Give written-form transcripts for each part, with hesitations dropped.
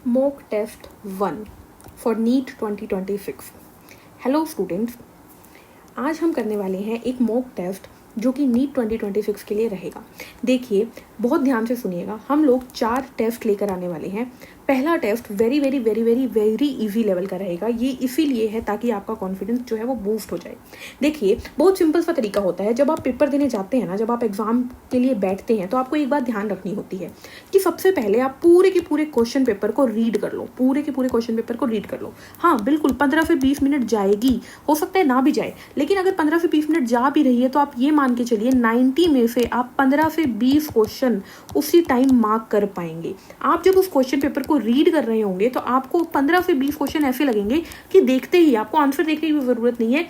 Mock Test 1 for NEET 2026। Hello students, आज हम करने वाले हैं एक मॉक टेस्ट जो कि नीट 2026 के लिए रहेगा। देखिए, बहुत ध्यान से सुनिएगा। हम लोग 4 टेस्ट लेकर आने वाले हैं। पहला test very very very very very easy level का रहेगा। ये इसीलिए है ताकि आपका कॉन्फिडेंस जो है वो बूस्ट हो जाए। देखिए, बहुत सिंपल सा तरीका होता है। जब आप पेपर देने जाते हैं ना, जब आप एग्जाम के लिए बैठते हैं, तो आपको एक बात ध्यान रखनी होती है कि सबसे पहले आप पूरे के पूरे क्वेश्चन पेपर को रीड कर लो। पूरे के पूरे क्वेश्चन पेपर को रीड कर लो। हाँ बिल्कुल, 15 से 20 मिनट जाएगी, हो सकता है ना भी जाए, लेकिन अगर 15 से 20 मिनट जा भी रही है तो आप ये मान के चलिए 90 में से आप 15 से 20 क्वेश्चन उसी टाइम मार्क कर पाएंगे। आप जब उस क्वेश्चन पेपर को रीड कर रहे होंगे तो आपको 15 से 20 क्वेश्चन ऐसे लगेंगे कि देखते ही आपको आंसर देखने की जरूरत नहीं है,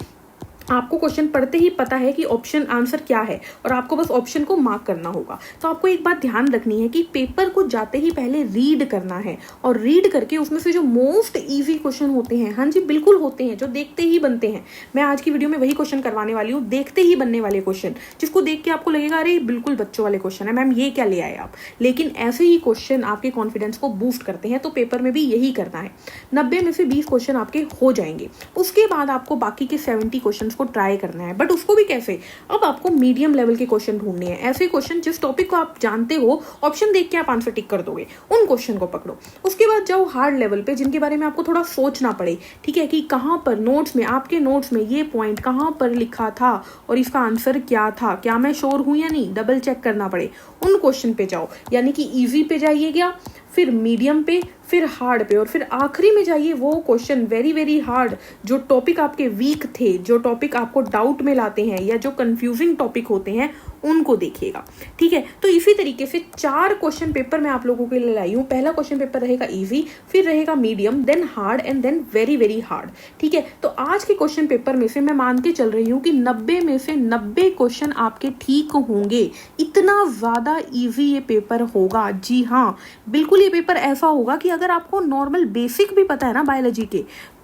आपको क्वेश्चन पढ़ते ही पता है कि ऑप्शन आंसर क्या है और आपको बस ऑप्शन को मार्क करना होगा। तो आपको एक बात ध्यान रखनी है कि पेपर को जाते ही पहले रीड करना है और रीड करके उसमें से जो मोस्ट इजी क्वेश्चन होते हैं, हाँ जी बिल्कुल होते हैं, जो देखते ही बनते हैं। मैं आज की वीडियो में वही क्वेश्चन करवाने वाली हूँ, देखते ही बनने वाले क्वेश्चन, जिसको देख के आपको लगेगा अरे बिल्कुल बच्चों वाले क्वेश्चन है, मैम ये क्या ले आए आप। लेकिन ऐसे ही क्वेश्चन आपके कॉन्फिडेंस को बूस्ट करते हैं। तो पेपर में भी यही करना है। 90 में से 20 क्वेश्चन आपके हो जाएंगे। उसके बाद आपको बाकी के 70 क्वेश्चन को ट्राई करना है। बट उसको भी कैसे? अब आपको मीडियम लेवल के क्वेश्चन ढूंढने हैं। ऐसे क्वेश्चन जिस टॉपिक को आप जानते हो, ऑप्शन देख के आप आंसर टिक कर दोगे, उन क्वेश्चन को पकड़ो। उसके बाद जाओ हार्ड लेवल पे, जिनके बारे में आपको थोड़ा सोचना पड़े, ठीक है, कि कहाँ पर नोट्स में, आपके नोट्स में ये पॉइंट कहाँ पर लिखा था और इसका आंसर क्या था, क्या मैं श्योर हूं या नहीं, डबल चेक करना पड़े, उन क्वेश्चन पे जाओ। यानी कि इजी पे जाइएगा, फिर मीडियम पे, फिर हार्ड पे, और फिर आखिरी में जाइए वो क्वेश्चन वेरी वेरी हार्ड, जो टॉपिक आपके वीक थे, जो टॉपिक आपको डाउट में लाते हैं या जो कंफ्यूजिंग टॉपिक होते हैं, उनको देखिएगा। ठीक है, तो इसी तरीके से 4 क्वेश्चन पेपर मैं आप लोगों के लिए लाई हूँ। पहला क्वेश्चन पेपर रहेगा इजी, फिर रहेगा medium, then hard and then very very hard. ठीक है, तो आज के क्वेश्चन पेपर में से मैं मान के चल रही हूँ कि 90 में से 90 क्वेश्चन आपके ठीक होंगे। इतना ज्यादा इजी ये पेपर होगा। जी हाँ, बिल्कुल ये पेपर ऐसा होगा कि अगर आपको नॉर्मल बेसिक भी पता है ना बायोलॉजी के,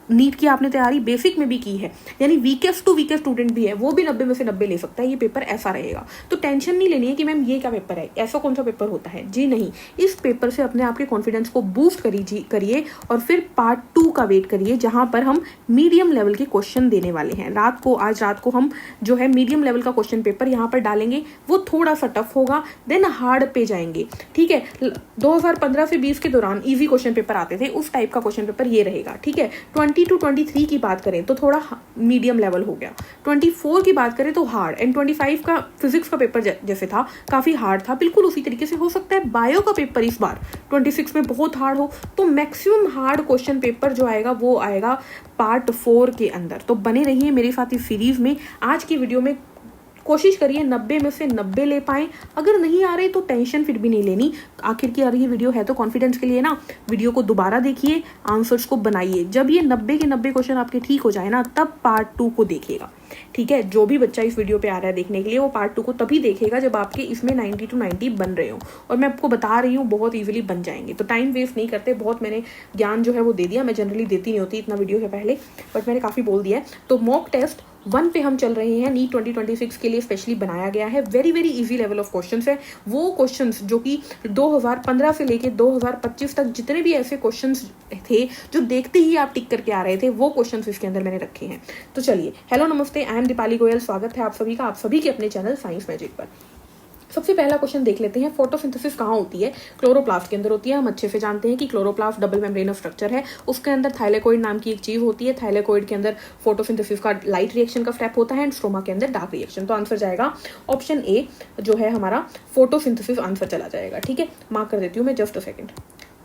नीट की आपने तैयारी बेसिक में भी की है, यानी वीकेस्ट टू वीकेस्ट स्टूडेंट भी है, वो भी 90 में से 90 ले सकता है। ये पेपर ऐसा रहेगा। तो टेंशन नहीं लेनी है कि मैम ये क्या पेपर है, ऐसा कौन सा पेपर होता है। जी नहीं, इस पेपर से अपने आपके कॉन्फिडेंस को बूस्ट करिए और फिर पार्ट 2 का वेट करिए, जहां पर हम मीडियम लेवल के क्वेश्चन देने वाले हैं। आज रात को हम जो है मीडियम लेवल का क्वेश्चन पेपर यहाँ पर डालेंगे। वो थोड़ा सा टफ होगा, देन हार्ड पे जाएंगे। ठीक है, 2015 से 20 के दौरान इजी क्वेश्चन पेपर आते थे, उस टाइप का क्वेश्चन पेपर ये रहेगा। ठीक है, 20 to 23 की बात करें तो थोड़ा मीडियम लेवल हो गया, 24 की बात करें तो हार्ड, एंड 25 का फिजिक्स का पेपर जैसे था काफी हार्ड था, बिल्कुल उसी तरीके से हो सकता है बायो का पेपर इस बार 26 में बहुत हार्ड हो। तो मैक्सिमम हार्ड क्वेश्चन पेपर जो आएगा वो आएगा पार्ट 4 के अंदर। तो बने रहिए मेरे साथ इस सीरीज में। आज की वीडियो में कोशिश करिए 90 में से 90 ले पाएं। अगर नहीं आ रहे तो टेंशन फिर भी नहीं लेनी। आखिर की ये वीडियो है तो कॉन्फिडेंस के लिए ना। वीडियो को दोबारा देखिए, आंसर्स को बनाइए। जब ये 90 के 90 क्वेश्चन आपके ठीक हो जाए ना, तब पार्ट 2 को देखिएगा। ठीक है, जो भी बच्चा इस वीडियो पे आ रहा है देखने के लिए, वो पार्ट 2 को तभी देखेगा जब आपके इसमें 90 to 90 बन रहे हो। और मैं आपको बता रही हूँ बहुत इजीली बन जाएंगे। तो टाइम वेस्ट नहीं करते। बहुत मैंने ज्ञान जो है वो दे दिया। मैं जनरली देती नहीं होती इतना वीडियो से पहले, बट मैंने काफी बोल दिया है। तो मॉक टेस्ट 1 पे हम चल रहे हैं। नीट 2026 के लिए स्पेशली बनाया गया है। Very very easy level of questions है। वो क्वेश्चंस जो कि 2015 से लेके 2025 तक जितने भी ऐसे क्वेश्चंस थे जो देखते ही आप टिक करके आ रहे थे, वो क्वेश्चंस इसके अंदर मैंने रखे हैं। तो चलिए, हेलो नमस्ते, आई एम दीपाली गोयल। स्वागत है आप सभी का, आप सभी के अपने चैनल साइंस मैजिक पर। सबसे पहला क्वेश्चन देख लेते हैं। फोटोसिंथेसिस कहाँ होती है? क्लोरोप्लास्ट के अंदर होती है। हम अच्छे से जानते हैं कि क्लोरोप्लास्ट डबल मेम्ब्रेन स्ट्रक्चर है। उसके अंदर थाइलेकोइड नाम की एक चीज होती है। थाइलेकोइड के अंदर फोटोसिंथेसिस का लाइट रिएक्शन का स्टेप होता है एंड स्ट्रोमा के अंदर डार्क रिएक्शन। तो आंसर जाएगा ऑप्शन ए जो है हमारा फोटोसिंथेसिस आंसर चला जाएगा। ठीक है, मार्क कर देती हूँ मैं, just a second.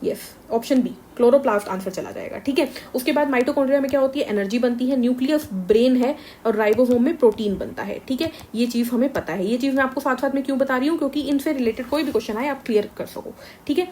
Yes, option B chloroplast answer चला जाएगा। ठीक है, उसके बाद माइटोकॉन्ड्रिया में क्या होती है? एनर्जी बनती है। न्यूक्लियस ब्रेन है और राइबोसोम में प्रोटीन बनता है। ठीक है, ये चीज हमें पता है। ये चीज मैं आपको साथ साथ में क्यों बता रही हूँ, क्योंकि इनसे रिलेटेड कोई भी क्वेश्चन आए आप क्लियर कर सको। ठीक है,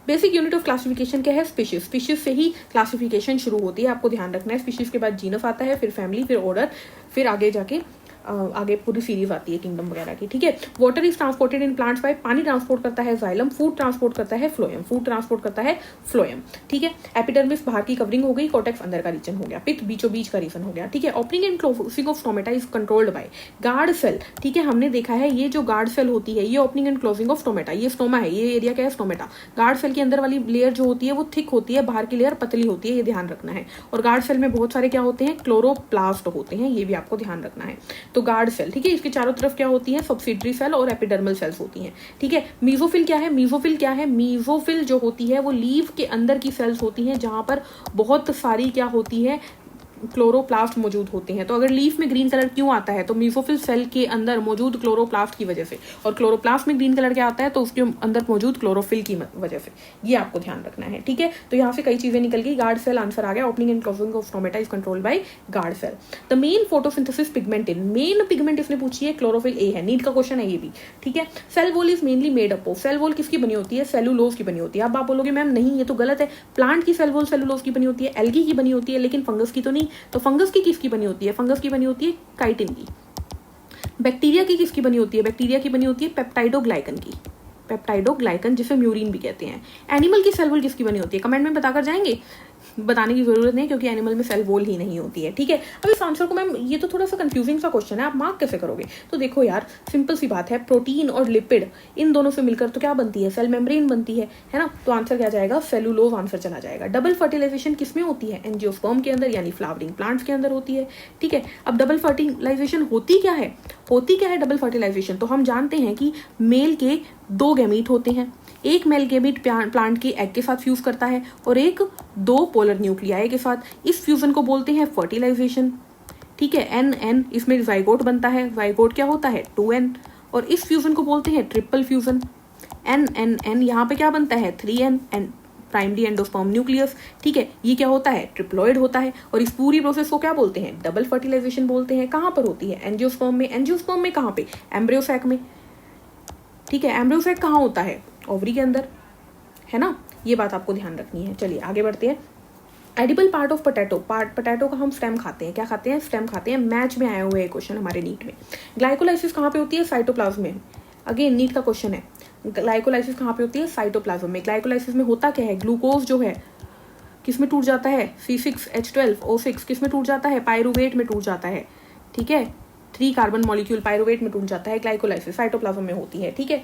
बेसिक यूनिट ऑफ क्लासिफिकेशन क्या है? स्पीशीज। स्पीशीज से ही क्लासिफिकेशन शुरू होती है, आपको ध्यान रखना है। स्पीशीज के बाद जीनस आता है, फिर फैमिली, फिर ऑर्डर, फिर आगे जाके आगे पूरी सीरीज आती है किंगडम वगैरह की, ठीक है। Water is transported in plants by, पानी ट्रांसपोर्ट करता है जाइलम, फूड ट्रांसपोर्ट करता है फ्लोएम, फूड ट्रांसपोर्ट करता है फ्लोएम, ठीक है। एपिडर्मिस बाहर की कवरिंग हो गई, कॉर्टेक्स अंदर का रीजन हो गया, पित्त बीचों बीच का रीजन हो गया, ठीक है। Opening and closing of stomata is controlled by guard cell, ठीक है। हमने देखा है ये जो गार्ड सेल होती है ये opening and closing of stomata, ये स्टोमा है, ये एरिया क्या है स्टोमेटा। गार्ड सेल के अंदर वाली लेयर जो होती है वो थिक होती है, बाहर की लेयर पतली होती है, ये ध्यान रखना है। और गार्ड सेल में बहुत सारे क्या होते हैं, क्लोरोप्लास्ट होते हैं, ये भी आपको ध्यान रखना है। तो गार्ड सेल, ठीक है, इसके चारों तरफ क्या होती है, सब्सिडरी सेल और एपिडर्मल सेल्स होती हैं, ठीक है। मीजोफिल क्या है, मीजोफिल क्या है, मीजोफिल जो होती है वो लीव के अंदर की सेल्स होती हैं जहां पर बहुत सारी क्या होती है, क्लोरोप्लास्ट मौजूद होते हैं। तो अगर लीफ में ग्रीन कलर क्यों आता है, तो मीजोफिल सेल के अंदर मौजूद क्लोरोप्लास्ट की वजह से, और क्लोरोप्लास्ट में ग्रीन कलर क्या आता है, तो उसके अंदर मौजूद क्लोरोफिल की वजह से, ये आपको ध्यान रखना है, ठीक है। तो यहाँ से कई चीजें निकल गई, गार्ड सेल आंसर आ गया, opening and closing of stomata is controlled by guard cell. The main photosynthesis pigment in, main pigment इसने पूछी है, क्लोरोफिल ए है, नीट का क्वेश्चन है ये भी, ठीक है। Cell wall is mainly made up of, cell wall किसकी बनी होती है, सेलुलोज की बनी होती है। अब आप बोलोगे मैम नहीं ये तो गलत है, प्लांट की सेल वॉल सेलुलोज की बनी होती है, एल्गी की बनी होती है, लेकिन फंगस की तो नहीं। तो फंगस की किसकी बनी होती है, फंगस की बनी होती है काइटिन की। बैक्टीरिया की किसकी बनी होती है, बैक्टीरिया की बनी होती है पेप्टाइडोग्लाइकन की, पेप्टाइडोग्लाइकन जिसे म्यूरिन भी कहते हैं। एनिमल की सेल वॉल किसकी बनी होती है, कमेंट में बताकर जाएंगे, बताने की जरूरत नहीं क्योंकि एनिमल में सेल वॉल ही नहीं होती है, ठीक है। अब इस आंसर को मैम ये तो थोड़ा सा कंफ्यूजिंग सा क्वेश्चन है, आप मार्क कैसे करोगे। तो देखो यार सिंपल सी बात है, प्रोटीन और लिपिड इन दोनों से मिलकर तो क्या बनती है, सेल मेम्ब्रेन बनती है ना। तो आंसर क्या जाएगा, सेलुलोज आंसर चला जाएगा। डबल फर्टिलाइजेशन किसमें होती है, एंजियोस्पर्म के अंदर, यानी फ्लावरिंग प्लांट्स के अंदर होती है, ठीक है। अब डबल फर्टिलाइजेशन होती क्या है, डबल फर्टिलाइजेशन, तो हम जानते हैं कि मेल के 2 गैमीट होते हैं, एक मेल गैमीट प्लांट के एग के साथ फ्यूज करता है और एक 2 पोलर न्यूक्लियाई के साथ। इस फ्यूजन को बोलते हैं फर्टिलाइजेशन, ठीक है। एन इसमें जाइगोट बनता है, जाइगोट क्या होता है 2n, और इस फ्यूजन को बोलते हैं ट्रिपल फ्यूजन। एन यहाँ पे क्या बनता है 3n, प्राइमरी एंडोस्पर्म न्यूक्लियस, ठीक है। ये क्या होता है, ट्रिप्लॉइड होता है। और इस पूरी प्रोसेस को क्या बोलते हैं, डबल फर्टिलाइजेशन बोलते हैं। कहाँ पर होती है, एंजियोस्पर्म में। एंजियोस्पर्म में कहाँ पे, एम्ब्रियोसैक में, ठीक है। एम्ब्रियोसैक कहाँ होता है, ओवरी के अंदर, है ना। ये बात आपको ध्यान रखनी है। चलिए आगे बढ़ते हैं। Edible part of potato, potato का हम स्टेम खाते हैं, क्या खाते हैं, स्टेम खाते हैं। मैच में आए हुए क्वेश्चन हमारे नीट में। ग्लाइकोलाइसिस कहाँ पे होती है, साइटोप्लाज्म में, अगेन नीट का क्वेश्चन है। ग्लाइकोलाइसिस कहाँ पे होती है, साइटोप्लाज्म में। ग्लाइकोलाइसिस में होता क्या है, ग्लूकोज जो है किस में टूट जाता है, C6H12O6 किस में टूट जाता है, पायरुवेट में टूट जाता है, ठीक है। 3 कार्बन मॉलिक्यूल पायरुवेट में टूट जाता है, ग्लाइकोलाइसिस साइटोप्लाज्म में होती है, ठीक है।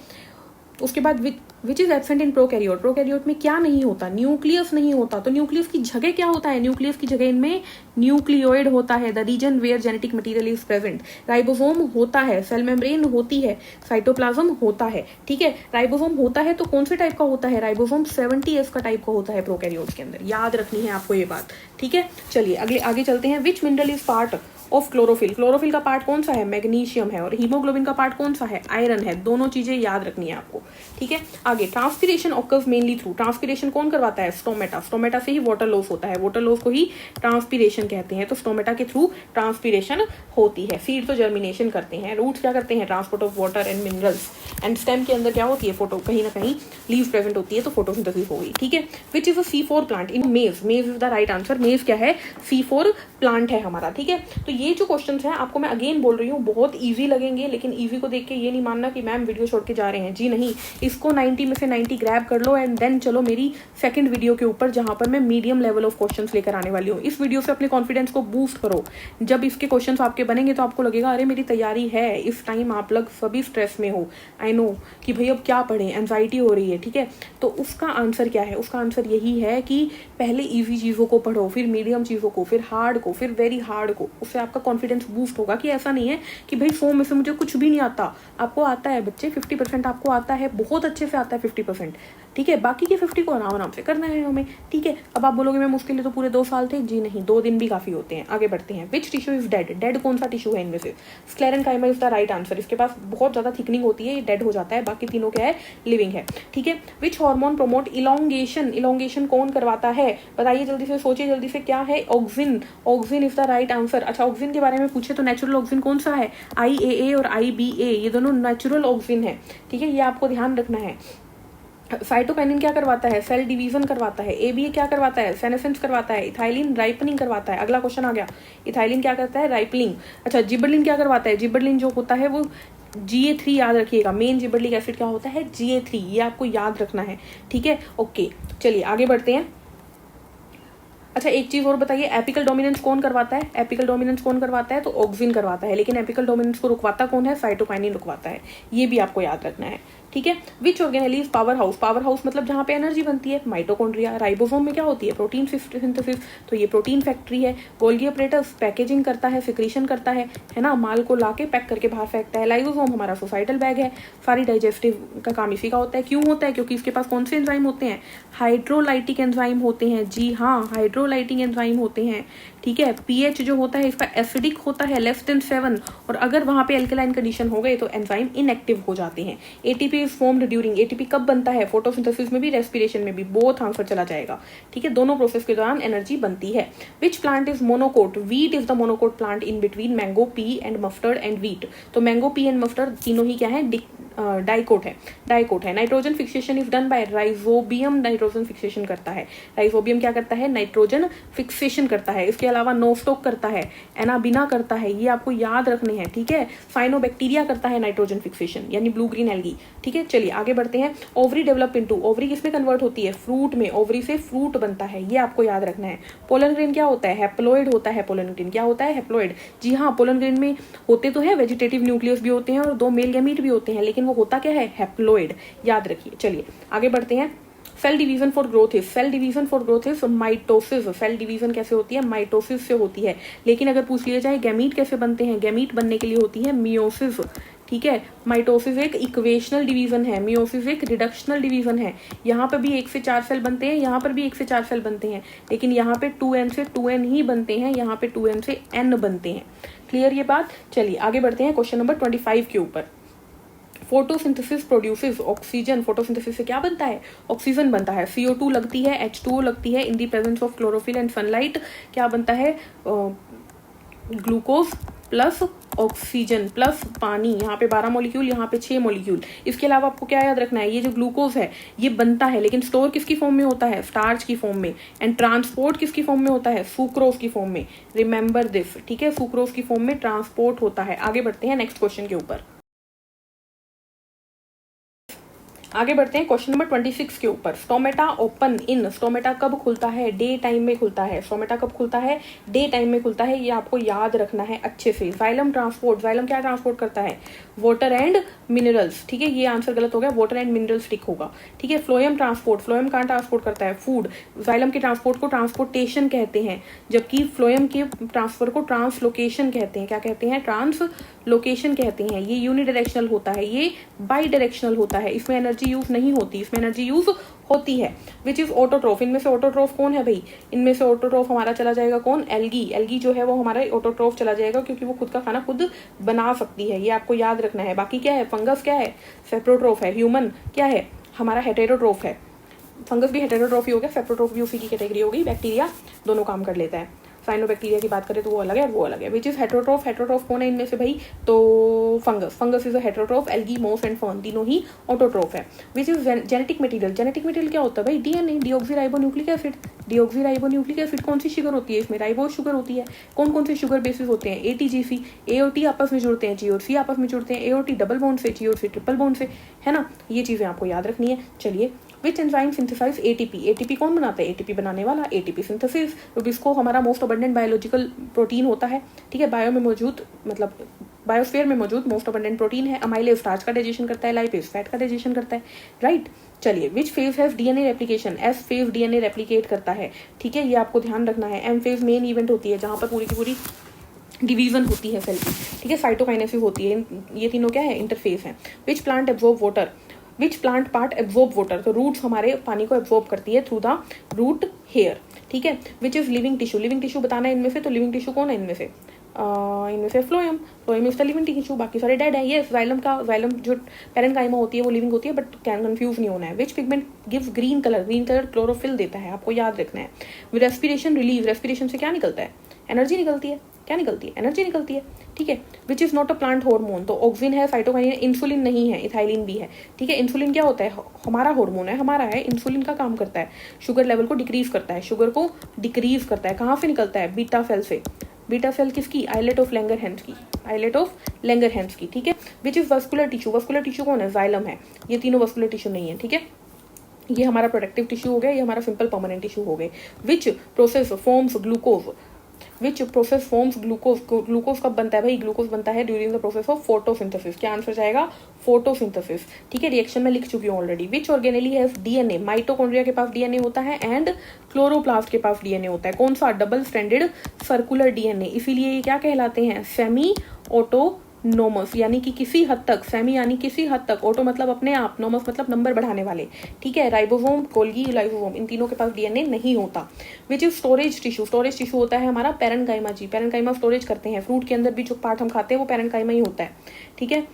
उसके बाद which is absent in prokaryote, prokaryote में क्या नहीं होता, न्यूक्लियस नहीं होता। तो न्यूक्लियस की जगह क्या होता है, न्यूक्लियस की जगह इनमें न्यूक्लियोइड होता है, the region where genetic material is present. Ribosome होता है, सेल मेम्ब्रेन होती है, साइटोप्लाज्म होता है, ठीक है। राइबोसोम होता है तो कौन से टाइप का होता है, राइबोसोम 70S का टाइप का होता है प्रोकैरियोट्स के अंदर, याद रखनी है आपको ये बात, ठीक है। चलिए आगे चलते हैं। विच mineral is part of chlorophyll, chlorophyll का पार्ट कौन सा है, मैग्नीशियम है। और हीमोग्लोबिन का पार्ट कौन सा है, आयरन है। दोनों चीजें याद रखनी है आपको, ठीक है। आगे transpiration occurs mainly through, transpiration कौन करवाता है, स्टोमेटा। स्टोमेटा से ही वाटर लॉस होता है, वाटर लॉस को ही ट्रांसपिरेशन कहते हैं। तो स्टोमेटा के थ्रू ट्रांसपिरेशन होती है। सीड तो जर्मिनेशन करते हैं, रूट्स क्या करते हैं, transport of water and minerals, and stem के अंदर क्या होती है, फोटो कहीं ना कहीं लीव प्रेजेंट होती है, तो फोटोसिंथेसिस हो गई, ठीक है। Which is a C4 plant in मेज, मेज इज द राइट आंसर। मेज क्या है, C4 प्लांट है हमारा, ठीक है। तो ये जो क्वेश्चंस हैं आपको मैं अगेन बोल रही हूँ बहुत इजी लगेंगे, लेकिन इजी को देख के ये नहीं मानना कि मैम वीडियो छोड़ के जा रहे हैं, जी नहीं। इसको 90 में से 90 ग्रैब कर लो एंड देन चलो मेरी सेकंड वीडियो के ऊपर, जहां पर मैं मीडियम लेवल ऑफ क्वेश्चंस लेकर आने वाली हूँ। इस वीडियो से अपने कॉन्फिडेंस को बूस्ट करो। जब इसके क्वेश्चंस आपके बनेंगे तो आपको लगेगा अरे मेरी तैयारी है। इस टाइम आप लोग सभी स्ट्रेस में हो, आई नो कि भाई अब क्या पढ़ें, एंजाइटी हो रही है, ठीक है। तो उसका आंसर क्या है, उसका आंसर यही है कि पहले ईजी चीजों को पढ़ो, फिर मीडियम चीजों को, फिर हार्ड को, फिर वेरी हार्ड को। उससे आपका कॉन्फिडेंस बूस्ट होगा कि ऐसा नहीं है कि भाई 100 में से मुझे कुछ भी नहीं आता। आपको आता है बच्चे, 50% आपको आता है, बहुत अच्छे से आता है 50%, ठीक है। बाकी के 50 को आराम से करना है हमें, ठीक है। अब आप बोलोगे मैं मुश्किल है तो पूरे 2 साल थे, जी नहीं, 2 दिन भी काफी होते हैं। आगे बढ़ते हैं। विच टिश्यू इज डेड, डेड कौन सा टिश्यू है इनमें से, sclerenchyma is the right answer. इसके पास बहुत ज्यादा थिकनिंग होती है, ये डेड हो जाता है, बाकी तीनों क्या है, लिविंग है, ठीक है। Which hormone promote elongation, elongation कौन करवाता है, बताइए जल्दी से, सोचिए जल्दी से, क्या है, auxin, auxin is the right answer. अच्छा ऑक्सिन के बारे में पूछे तो नेचुरल ऑक्सिन कौन सा है, IAA और IBA, ये दोनों नेचुरल ऑक्सिन है, ठीक है। ये आपको ध्यान रखना है। साइटोकाइनिन क्या करवाता है? सेल डिवीजन करवाता है। ABA क्या करवाता है? सेनेसेंस करवाता है। इथाइलिन राइपनिंग करवाता है। अगला क्वेश्चन आ गया, इथाइलिन क्या करता है? राइपनिंग। अच्छा, जिबरलिन क्या करवाता है? जिबरलिन जो होता है वो GA3, याद रखिएगा, मेन जिबरलिक एसिड क्या होता है? GA3, ये आपको याद रखना है, ठीक है। ओके, चलिए आगे बढ़ते हैं। अच्छा, एक चीज और बताइए, एपिकल डोमिनेंस कौन करवाता है? एपिकल डोमिनेंस कौन करवाता है? तो ऑक्सिन करवाता है, लेकिन एपिकल डोमिनेंस को रुकवाता कौन है? साइटोकाइनिन रुकवाता है, ये भी आपको याद रखना है, ठीक है। विच organelle is power house? Power house मतलब जहां पे एनर्जी बनती है, माइटोकॉन्ड्रिया। राइबोसोम में क्या होती है? प्रोटीन सिंथेसिस, तो ये प्रोटीन फैक्ट्री है। गोल्गी अपरेटस पैकेजिंग करता है, सिक्रीशन करता है ना, माल को लाके पैक करके बाहर फेंकता है। लाइसोसोम हमारा सोसाइटल बैग है, सारी डाइजेस्टिव का काम इसी का होता है। क्यों होता है? क्योंकि इसके पास कौन से एंजाइम होते हैं? हाइड्रोलाइटिक एंजाइम होते हैं, जी हाँ, हाइड्रोलाइटिक एंजाइम होते हैं, ठीक है। पीएच जो होता है इसका एसिडिक होता है, लेस देन 7, और अगर वहां पे अल्कलाइन कंडीशन हो गए तो एंजाइम इनएक्टिव हो जाते हैं। ATP is formed during, ATP कब बनता है? फोटोसिंथेसिस में भी, रेस्पिरेशन में भी, बोथ आंसर चला जाएगा, ठीक है। दोनों प्रोसेस के दौरान एनर्जी बनती है। Which plant is monocot? Wheat is the monocot plant in between mango, P and mustard and wheat. तो मैंगो, पी एंड मस्टर्ड तीनों ही क्या है? डाइकोट है, डाइकोट है। Nitrogen fixation is done by rhizobium, nitrogen fixation करता है। Rhizobium क्या करता है? नाइट्रोजन फिक्सेशन करता है। इसके अलावा नोस्टोक करता है, एनाबिना करता है, ये आपको याद रखने हैं, ठीक है। साइनोबैक्टीरिया करता है नाइट्रोजन फिक्सेशन, यानी ब्लू ग्रीन एल्गी, ठीक है। चलिए आगे बढ़ते हैं। ओवरी डेवलप इनटू, ओवरी किसमें कन्वर्ट होती है? फ्रूट में। ओवरी से फ्रूट बनता है, ये आपको याद रखना है। पोलन ग्रेन क्या होता है? हैप्लोइड होता है। पोलन ग्रेन क्या होता है? हैप्लोइड। जी हाँ, पोलन ग्रेन में होते तो है वेजिटेटिव न्यूक्लियस भी होते हैं और 2 मेल गैमीट भी होते हैं, लेकिन वो होता क्या है? हैप्लोइड, याद रखिए। चलिए आगे बढ़ते हैं। Cell division for growth is, cell division for growth is mitosis. Cell division कैसे होती है? माइटोसिस से होती है। लेकिन अगर पूछ लिया जाए गैमीट कैसे बनते हैं, गैमीट बनने के लिए होती है मियोसिस, ठीक है। माइटोसिस एक इक्वेशनल डिवीजन है, मियोसिस एक रिडक्शनल डिवीजन है। यहाँ पर भी 1 से 4 सेल बनते हैं, यहाँ पर भी 1 से 4 सेल बनते हैं, लेकिन यहाँ पे 2n से 2n ही बनते हैं, यहाँ पे 2n से n बनते हैं। क्लियर ये बात? चलिए आगे बढ़ते हैं क्वेश्चन नंबर 25 के ऊपर। Photosynthesis produces oxygen. फोटोसिंथेसिस से क्या बनता है? ऑक्सीजन बनता है। CO2 लगती है, H2O लगती है। In the presence of chlorophyll and sunlight क्या बनता है? ग्लूकोज प्लस ऑक्सीजन प्लस पानी। यहाँ पे 12 मॉलिक्यूल, यहाँ पे 6 मॉलिक्यूल। इसके अलावा आपको क्या याद रखना है? ये जो ग्लूकोज है ये बनता है, लेकिन स्टोर किसकी फॉर्म में होता है? स्टार्च की फॉर्म में। एंड ट्रांसपोर्ट किसकी फॉर्म में होता है? सुक्रोज की फॉर्म में। रिमेंबर दिस, ठीक है, सुक्रोज की फॉर्म में ट्रांसपोर्ट होता है। आगे बढ़ते हैं नेक्स्ट क्वेश्चन के ऊपर। आगे बढ़ते हैं क्वेश्चन नंबर 26 के ऊपर। स्टोमेटा ओपन इन, स्टोमेटा कब खुलता है? डे टाइम में खुलता है। स्टोमेटा कब खुलता है? डे टाइम में खुलता है, ये आपको याद रखना है अच्छे से। जाइलम ट्रांसपोर्ट, जाइलम क्या ट्रांसपोर्ट करता है? वाटर एंड मिनरल्स, ठीक है, ये आंसर गलत हो गया, वाटर एंड मिनरल्स टिक होगा, ठीक है। फ्लोएम ट्रांसपोर्ट, फ्लोएम कहाँ ट्रांसपोर्ट करता है? फूड। जाइलम के ट्रांसपोर्ट को ट्रांसपोर्टेशन कहते हैं, जबकि फ्लोएम के ट्रांसफर को ट्रांसलोकेशन कहते हैं। क्या कहते हैं? ट्रांसलोकेशन कहते हैं। ये यूनिडायरेक्शनल होता है, ये बाई डायरेक्शनल होता है, इसमें एनर्जी यूज नहीं होती, इसमें एनर्जी यूज होती है। विच इज ऑटोट्रोफ, इनमें से ऑटोट्रोफ कौन है भाई? इनमें से ऑटोट्रोफ हमारा चला जाएगा कौन? एल्गी। एल्गी जो है वो हमारा ऑटोट्रोफ चला जाएगा, क्योंकि वो खुद का खाना खुद बना सकती है, ये आपको याद रखना है। बाकी क्या है? फंगस क्या है? सेप्रोट्रोफ है। ह्यूमन क्या है? हमारा हेटेरोट्रोफ है। फंगस भी हेटेरोट्रोफी हो गया, सेप्रोट्रोफ भी उसी की कैटेगरी हो गई। बैक्टीरिया दोनों काम कर लेता है। साइनोबैक्टीरिया की बात करें तो वो अलग है, वो अलग है। विच इज हेटेरोट्रोफ, हेटेरोट्रोफ कौन है इनमें से भाई? तो fungus, fungus is a heterotroph. Algae, moss and fern तीनों ही ऑटोट्रोफ है। Which is genetic material, genetic material क्या होता है भाई? DNA, deoxyribonucleic acid. Deoxyribonucleic acid कौन सी शुगर होती है? इसमें राइबोज शुगर होती है। कौन कौन से शुगर बेसिस होते हैं? ATGC, AOT आपस में जुड़ते हैं, GOC आपस में जुड़ते हैं, AOT डबल बॉन्ड से, GOC ट्रिपल बॉन्ड से, है ना, ये चीजें आपको याद रखनी है। चलिए, which enzyme synthesize ATP, ATP कौन बनाता है? ATP बनाने वाला ATP सिंथेसिस। रुबिस्को हमारा मोस्ट अबंडेंट बायोलॉजिकल प्रोटीन होता है, ठीक है, बायो में मौजूद, मतलब बायोस्फीयर में मौजूद मोस्ट अबंडेंट प्रोटीन है। अमाइलेज स्टार्च का डाइजेशन करता है, लाइपेज फैट का डाइजेशन करता है, राइट। चलिए, which phase has DNA replication, S phase DNA replicate करता है, ठीक है, ये आपको ध्यान रखना है। M फेज मेन इवेंट होती है, जहां पर पूरी की पूरी डिवीजन होती है सेल की, ठीक है, साइटोकाइनेसिस होती है। ये तीनों क्या है? इंटरफेस है। Which plant absorb water, which plant part absorb water, तो रूट्स हमारे पानी को एब्जॉर्ब करती है थ्रू द रूट हेयर, ठीक है। Which is living tissue, living tissue बताना है इनमें से, तो लिविंग टिश्यू कौन है इनमें से? इनमें से phloem, phloem is the living tissue, बाकी सारे डेड है। ये जाइलम का, जाइलम जो पैरेन्काइमा होती है वो लिविंग होती है, बट कैन कंफ्यूज नहीं होना है। Which pigment gives green colour, green colour chlorophyll देता है, आपको याद रखना है। रेस्पिरेशन रिलीज, रेस्पिरेशन से क्या निकलता है? एनर्जी निकलती है, क्या निकलती है, एनर्जी निकलती है, ठीक है। Which is not a plant hormone, तो ऑक्सिन है, साइटोकाइनिन है, इंसुलिन नहीं है, इथाइलिन भी है, ठीक है। इंसुलिन क्या होता है, हमारा हार्मोन है, हमारा है, इंसुलिन का काम करता है, शुगर लेवल को डिक्रीज करता है, शुगर को डिक्रीज करता है, कहाँ से निकलता है, बीटा सेल से। बीटा सेल किसकी, आइलेट ऑफ लैंगरहैंस की, आइलेट ऑफ लैंगरहैंस की, ठीक है। Which is vascular tissue, vascular tissue कौन है, जाइलम है, ये तीनों वस्कुलर टिश्यू नहीं है, ठीक है। ये हमारा प्रोटेक्टिव टिश्यू हो गया, ये हमारा सिंपल परमानेंट टिश्यू हो गए। Which process forms glucose, which process forms glucose, glucose कब बनता है भाई, ग्लूकोज बनता है during the process of photosynthesis, क्या आंसर जाएगा, फोटोसिंथेसिस, ठीक है। रिएक्शन में लिख चुकी हूँ already. Which organelle has DNA, mitochondria के पास डीएनए होता है एंड क्लोरोप्लास्ट के पास डीएनए होता है, कौन सा, डबल स्ट्रैंडेड सर्कुलर डीएनए, इसीलिए ये क्या कहलाते हैं, सेमी ऑटोनोमस, यानी कि किसी हद तक, सेमी यानी किसी हद तक, ऑटो मतलब अपने आप, नोमस मतलब नंबर बढ़ाने वाले, ठीक है। राइबोसोम, गोल्गी, लाइसोसोम, इन तीनों के पास डीएनए नहीं होता। Which is storage tissue, storage tissue होता है हमारा पैरेन्काइमा जी, पैरेन्काइमा स्टोरेज करते हैं, फ्रूट के अंदर भी जो पार्ट हम खाते हैं वो पैरेन्काइमा ही होता है, ठीक है।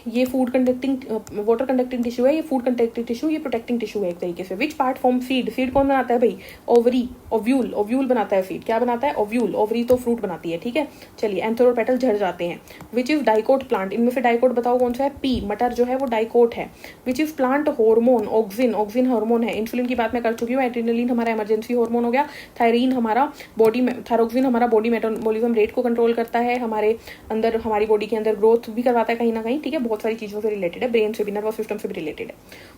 ये food conducting, water conducting tissue है, ये फूड कंडक्टिंग टिश्यू, ये प्रोटेक्टिंग टिश्यू है एक तरीके से। Which part form seed, seed कौन बनाता है भाई, ओवरी, ओव्यूल, ओव्यूल बनाता है सीड, क्या बनाता है, ओव्यूल, ओवरी तो फ्रूट बनाती है, ठीक है। चलिए एंथर और पेटल झड़ जाते हैं। विच इज डाइकोट प्लांट, इनमें से डाइकोट बताओ कौन सा है, पी, मटर जो है वो डाइकोट है। Which is plant hormone, auxin, auxin hormone है, इंसुलिन की बात मैं कर चुकी हूँ, एड्रेनलिन हमारा इमरजेंसी हार्मोन हो गया, थायरीन हमारा बॉडी में, थायरोक्सिन हमारा बॉडी मेटाबॉलिज्म रेट को कंट्रोल करता है, हमारे अंदर, हमारी बॉडी के अंदर ग्रोथ भी करवाता है कहीं ना कहीं, ठीक है। बहुत सारी चीजों से रिलेटेड है, ब्रेन से भी, नर्वस सिस्टम से भी रिलेटेड है।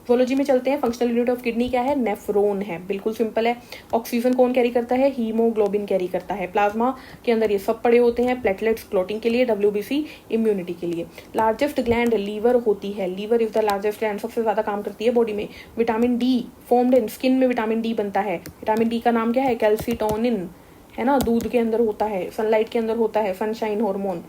जोलॉजी में चलते हैं। फंक्शनल यूनिट ऑफ किडनी क्या है, नेफ्रॉन है, बिल्कुल सिंपल है। ऑक्सीजन कौन कैरी करता है, हीमोग्लोबिन कैरी करता है। प्लाज्मा के अंदर ये सब पड़े होते हैं, प्लेटलेट्स क्लोटिंग के लिए, WBC इम्यूनिटी के लिए। लार्जेस्ट ग्लैंड लीवर होती है, liver is the largest gland, सबसे ज्यादा काम करती है बॉडी में। Vitamin D formed in skin में, विटामिन डी बनता है, विटामिन डी का नाम क्या है, कैल्सिटोनिन, है ना, दूध के अंदर होता है, सनलाइट के अंदर होता है, सनशाइन हार्मोन।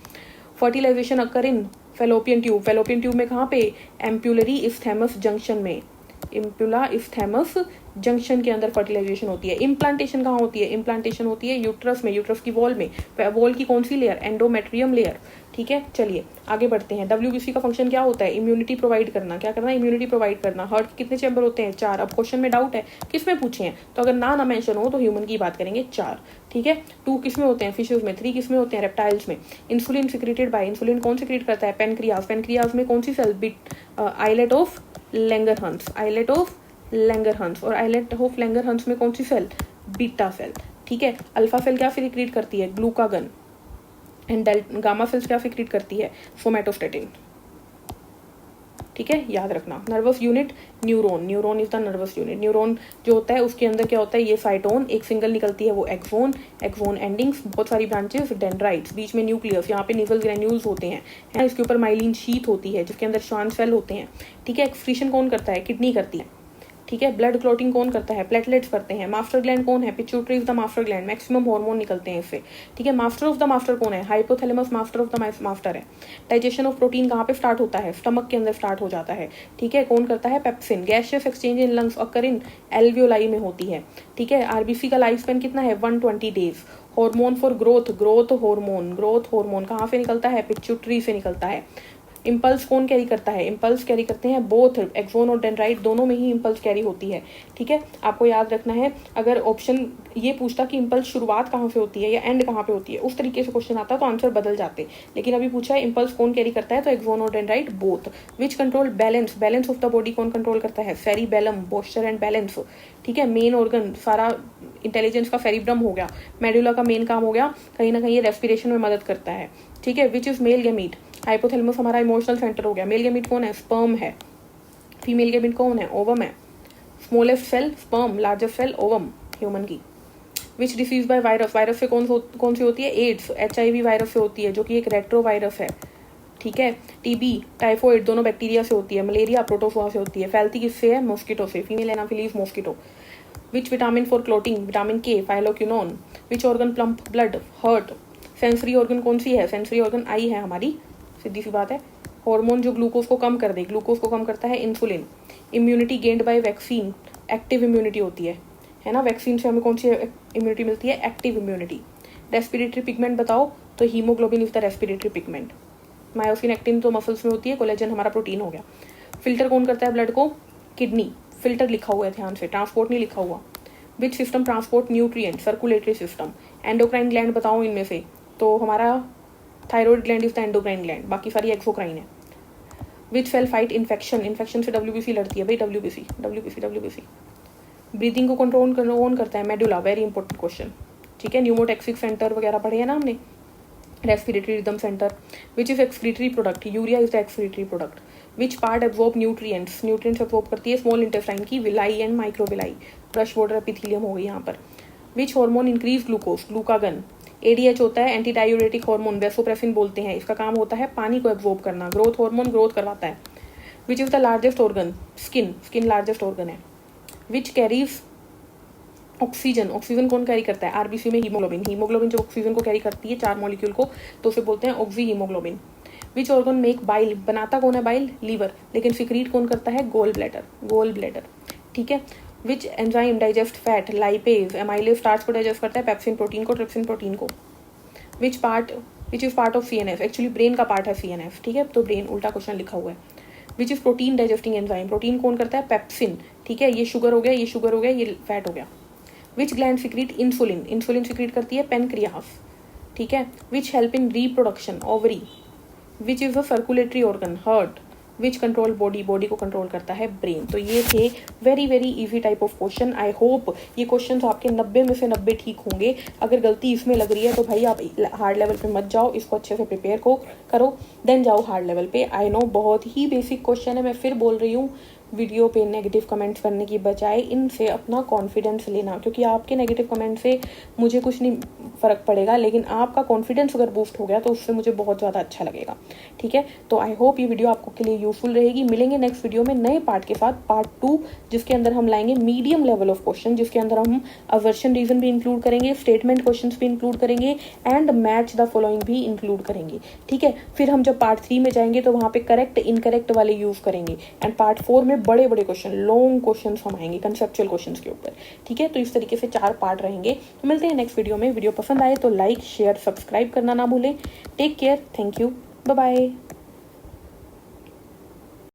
फर्टिलाइजेशन अकर इन फेलोपियन ट्यूब, फेलोपियन ट्यूब में कहाँ पे, एम्पुलरी इस्थेमस जंक्शन में, इम्पुला इस्थेमस जंक्शन के अंदर फर्टिलाइजेशन होती है। इम्प्लांटेशन कहाँ होती है, इम्प्लांटेशन होती है यूट्रस में, यूट्रस की वॉल में, वॉल की कौन सी लेयर, एंडोमेट्रियम लेयर, ठीक है। चलिए आगे बढ़ते हैं। WBC का फंक्शन क्या होता है, इम्यूनिटी प्रोवाइड करना, क्या करना, इम्यूनिटी प्रोवाइड करना। हार्ट के कितने चैम्बर होते हैं, 4। अब क्वेश्चन में डाउट है किस में पूछे हैं, तो अगर ना मेंशन हो तो ह्यूमन की बात करेंगे, 4, ठीक है। 2 किस में होते हैं, फिशेज में। 3 किस में होते हैं, रेप्टाइल्स में। इंसुलिन सिक्रेटेड बाय, इंसुलिन कौन सिक्रेट करता है, पेनक्रियाज, पेनक्रियाज में कौन सी cell, islet of Langerhans, islet of Langerhans, और आइलेट ऑफ लैंगरहंस में कौन सी सेल, बीटा सेल, ठीक है। अल्फा सेल क्या सिक्रेट करती है, ग्लूकागन, एंड गामा सेल्स क्या सिक्रेट करती है, सोमैटोस्टेटिन, ठीक है, याद रखना। Nervous unit, neuron, neuron is the nervous unit. Neuron जो होता है उसके अंदर क्या होता है, ये साइटोन, एक सिंगल निकलती है वो एक्सोन, एक्सोन एंडिंग्स, बहुत सारी ब्रांचेस, डेंड्राइट्स, बीच में न्यूक्लियस, यहाँ पे निवल ग्रेन्यूल्स होते हैं, है, इसके ऊपर माइलिन शीथ होती है जिसके अंदर श्वान सेल होते हैं, ठीक है। एक्सक्रीशन कौन करता है, किडनी करती है, ठीक है। ब्लड क्लॉटिंग कौन करता है, प्लेटलेट्स करते हैं। मास्टर ग्लैंड कौन है, pituitary is the master gland, maximum hormone निकलते हैं इससे, ठीक है। मास्टर ऑफ द मास्टर कौन है, hypothalamus master of the master है। डाइजेशन ऑफ प्रोटीन कहाँ पे स्टार्ट होता है, स्टमक के अंदर स्टार्ट हो जाता है, ठीक है। कौन करता है, pepsin. Gaseous exchange in lungs occur in alveoli में होती है, ठीक है। RBC का लाइफ स्पेन कितना है, 120 days. Hormone for growth, growth hormone, growth hormone कहाँ से निकलता है, पिट्यूटरी से निकलता है। इंपल्स कौन कैरी करता है, इंपल्स कैरी करते हैं बोथ, एक्सोन और डेंड्राइट दोनों में ही इंपल्स कैरी होती है, ठीक है। आपको याद रखना है, अगर ऑप्शन ये पूछता कि इंपल्स शुरुआत कहाँ से होती है या एंड कहाँ पे होती है, उस तरीके से क्वेश्चन आता तो आंसर बदल जाते, लेकिन अभी पूछा है इंपल्स कौन कैरी करता है, तो एक्सोन और dendrite both. Which control balance, balance of the body कौन कंट्रोल करता है, सेरिबेलम, पोस्चर एंड बैलेंस, ठीक है। मेन ऑर्गन, सारा इंटेलिजेंस का सेरिब्रम हो गया, मेडुला का मेन काम हो गया, कहीं ना कहीं ये रेस्पिरेशन में मदद करता है, ठीक है। Which is male gamete, hypothalamus हमारा इमोशनल सेंटर हो गया। मेल गैमीट कौन है, स्पर्म है। फीमेल गैमीट कौन है, ओवम है। Smallest cell sperm, largest cell ovum, human की। Which disease by virus, virus से कौन सी होती है, एड्स, HIV वायरस से होती है जो कि एक रेट्रो वायरस है, ठीक है। TB, टाइफॉइड दोनों बैक्टीरिया से होती है। मलेरिया प्रोटोजोआ से होती है। फैलती किससे है, मॉस्किटो से, female Anopheles mosquito. Which vitamin for clotting, vitamin K, phylloquinone. Which organ plump blood, heart. Sensory organ कौन सी है, सेंसरी ऑर्गन आई है हमारी, सीधी सी बात है। हार्मोन जो ग्लूकोज को कम कर दे, ग्लूकोज को कम करता है insulin. Immunity gained by vaccine, active immunity होती है ना। वैक्सीन से हमें कौन सी इम्यूनिटी मिलती है, एक्टिव इम्यूनिटी। रेस्पिरेटरी पिगमेंट बताओ, तो haemoglobin is the respiratory pigment. Myosin actin तो मसल्स में होती है, कोलेजन हमारा प्रोटीन हो गया। फिल्टर कौन करता है ब्लड को, किडनी। फिल्टर लिखा हुआ है ध्यान से, ट्रांसपोर्ट नहीं लिखा हुआ। Which system transport nutrient, circulatory system. Endocrine gland बताओ इनमें से, तो हमारा thyroid gland is the endocrine gland, बाकी सारी एक्सोक्राइन है। विच सेल फाइट इन्फेक्शन, इन्फेक्शन से WBC लड़ती है भाई, WBC। ब्रीदिंग को कंट्रोल कौन करता है, मेडुला, वेरी इंपॉर्टेंट क्वेश्चन, ठीक है। न्यूमोटैक्सिक सेंटर वगैरह पढ़े हैं ना हमने, respiratory rhythm centre. Which is excretory product, urea is the excretory product. Which part absorb nutrients, nutrients absorb करती है स्मॉल इंटेस्टाइन की villi and microvilli, brush border epithelium हो गई यहाँ पर। Which hormone increase glucose, glucagon. ADH होता है anti diuretic hormone, vasopressin बोलते हैं, इसका काम होता है पानी को एब्जॉर्ब करना। ग्रोथ हार्मोन ग्रोथ करवाता है। Which is the largest organ, skin, skin largest organ है। विच कैरीज ऑक्सीजन, ऑक्सीजन कौन कैरी करता है, RBC में हीमोग्लोबिन, हीमोग्लोबिन जो ऑक्सीजन को कैरी करती है 4 मॉलिक्यूल को, तो उसे बोलते हैं oxy haemoglobin. Which organ make bile, बनाता कौन है बाइल, लीवर, लेकिन सिक्रीट कौन करता है, गोल ब्लैडर, ठीक है। Which enzyme digest fat, lipase, amylase starch को डाइजेस्ट करता है, पेप्सिन प्रोटीन को, ट्रिप्सिन प्रोटीन को। Which is part of CNS, actually brain का पार्ट है CNS, ठीक है, तो ब्रेन उल्टा क्वेश्चन लिखा हुआ है। Which is protein digesting enzyme, protein कौन करता है, पेप्सिन, ठीक है, ये शुगर हो गया, ये शुगर हो गया, ये फैट हो गया। विच gland secrete insulin, insulin secrete करती है पेनक्रियास, ठीक है। Which help in reproduction, ovary. Which is a circulatory organ, heart. Which control body, body को कंट्रोल करता है ब्रेन। तो ये थे very very easy type of question. I hope ये क्वेश्चन आपके 90 में से 90 ठीक होंगे। अगर गलती इसमें लग रही है तो भाई आप हार्ड लेवल पे मत जाओ, इसको अच्छे से प्रिपेयर करो, देन जाओ हार्ड लेवल पे। आई नो बहुत ही बेसिक क्वेश्चन है, मैं फिर बोल रही हूँ, वीडियो पे नेगेटिव कमेंट्स करने की बजाय इनसे अपना कॉन्फिडेंस लेना, क्योंकि आपके नेगेटिव कमेंट से मुझे कुछ नहीं फ़र्क पड़ेगा, लेकिन आपका कॉन्फिडेंस अगर बूस्ट हो गया तो उससे मुझे बहुत ज़्यादा अच्छा लगेगा, ठीक है। तो आई होप ये वीडियो आपको के लिए यूजफुल रहेगी। मिलेंगे नेक्स्ट वीडियो में नए पार्ट के साथ, पार्ट 2, जिसके अंदर हम लाएंगे मीडियम लेवल ऑफ क्वेश्चन, जिसके अंदर हम अवर्शन रीजन भी इंक्लूड करेंगे, स्टेटमेंट क्वेश्चन भी इंक्लूड करेंगे एंड मैच द फॉलोइंग भी इंक्लूड करेंगे, ठीक है। फिर हम जब पार्ट 3 में जाएंगे तो वहाँ पे करेक्ट इनकरेक्ट वाले यूज करेंगे, एंड पार्ट 4 में बड़े बड़े क्वेश्चन, लॉन्ग क्वेश्चन हम आएंगे कंसेप्चुअल क्वेश्चन के ऊपर, ठीक है। तो इस तरीके से 4 पार्ट रहेंगे। तो मिलते हैं नेक्स्ट वीडियो में। वीडियो पसंद आए तो लाइक शेयर सब्सक्राइब करना ना भूलें। Take care, thank you, bye bye.